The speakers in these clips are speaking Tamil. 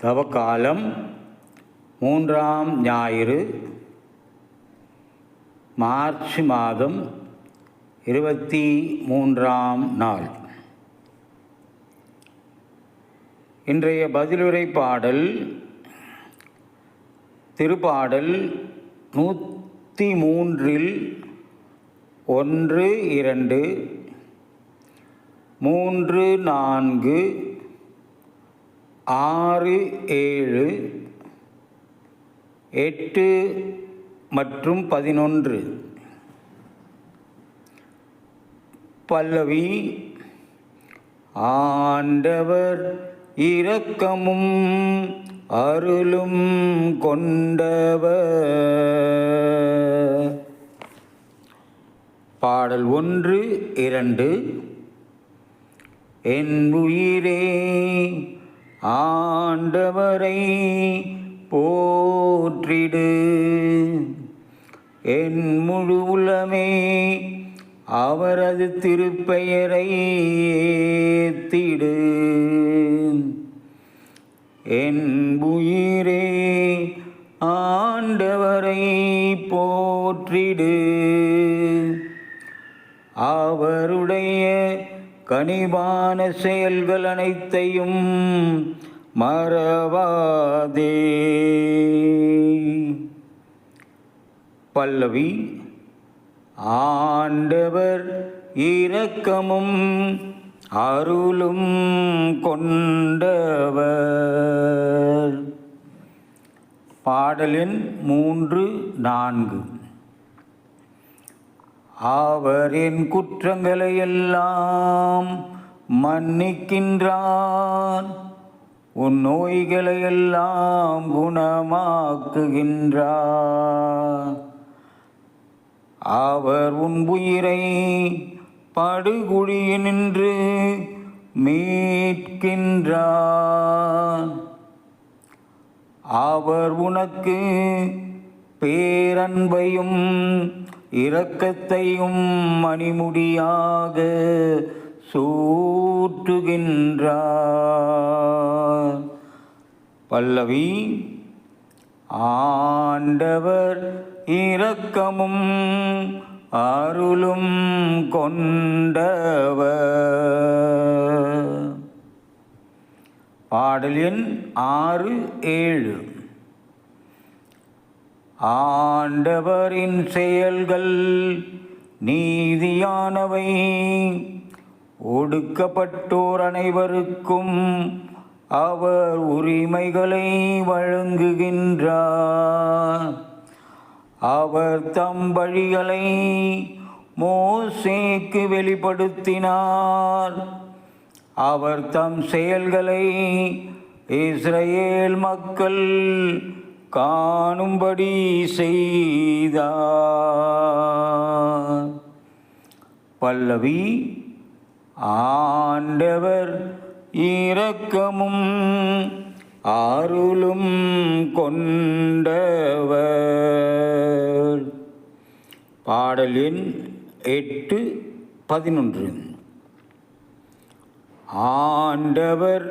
தவக்காலம் 3ஆம் ஞாயிறு மார்ச் மாதம் 23ஆம் நாள். இன்றைய பதிலுரை பாடல் திருப்பாடல் 103 1, 2, 3, 4, 6, 7, 8 மற்றும் 11. பல்லவி. ஆண்டவர் இரக்கமும் அருளும் கொண்டவர். பாடல் 1, 2. என் உயிரே ஆண்டவரை போற்றிடு, என் முழு உளமே அவரது திருப்பெயரை ஏத்திடு. என் உயிரே ஆண்டவரை போற்றிடு, அவருடைய கனிவான செயல்கள் அனைத்தையும் மறவாதே. பல்லவி. ஆண்டவர் இரக்கமும் அருளும் கொண்டவர். பாடலின் 3, 4. அவர் என் குற்றங்களை எல்லாம் மன்னிக்கின்றார், உன் நோய்களை எல்லாம் குணமாக்குகின்றார். அவர் உன் உயிரை படுகுழியினின்று மீட்கின்றார். அவர் உனக்கு பேரன்பையும் இரக்கத்தையும் மணிமுடியாக சூட்டுகின்றார். பல்லவி. ஆண்டவர் இரக்கமும் அருளும் கொண்டவர். பாடல் எண் 6, 7. ஆண்டவரின் செயல்கள் நீதியானவை, ஒடுக்கப்பட்டோர் அனைவருக்கும் அவர் உரிமைகளை வழங்குகின்றார். அவர் தம் வழிகளை மோசேக்கு வெளிப்படுத்தினார், அவர் தம் செயல்களை இஸ்ரவேல் மக்கள் காணும்படி செய்தார். பல்லவி. ஆண்டவர் இரக்கமும் அருளும் கொண்டவர். பாடல் எண் 8, 11. ஆண்டவர்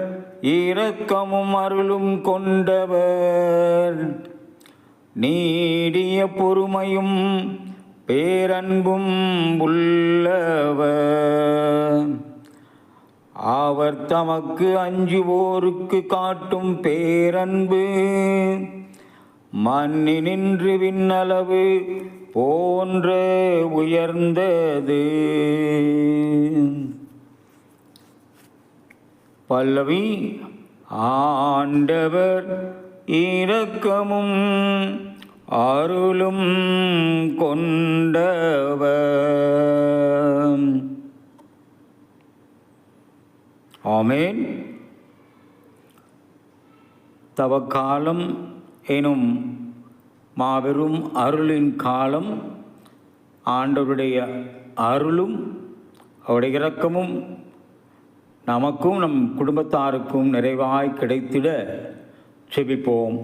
இரக்கமும் அருளும் கொண்டவர், நீடிய பொறுமையும் பேரன்பும் உள்ளவர். அவர் தமக்கு அஞ்சுவோருக்கு காட்டும் பேரன்பு மண்ணினின்று விண்ணளவு போன்ற உயர்ந்தது. பல்லவி. ஆண்டவர் இரக்கமும் அருளும் கொண்டவர். ஆமென். தவக்காலம் எனும் மாபெரும் அருளின் காலம் ஆண்டவருடைய அருளும் அவருடைய இரக்கமும் நமக்கும் நம் குடும்பத்தாருக்கும் நிறைவாய் கிடைத்திட செபிப்போம்.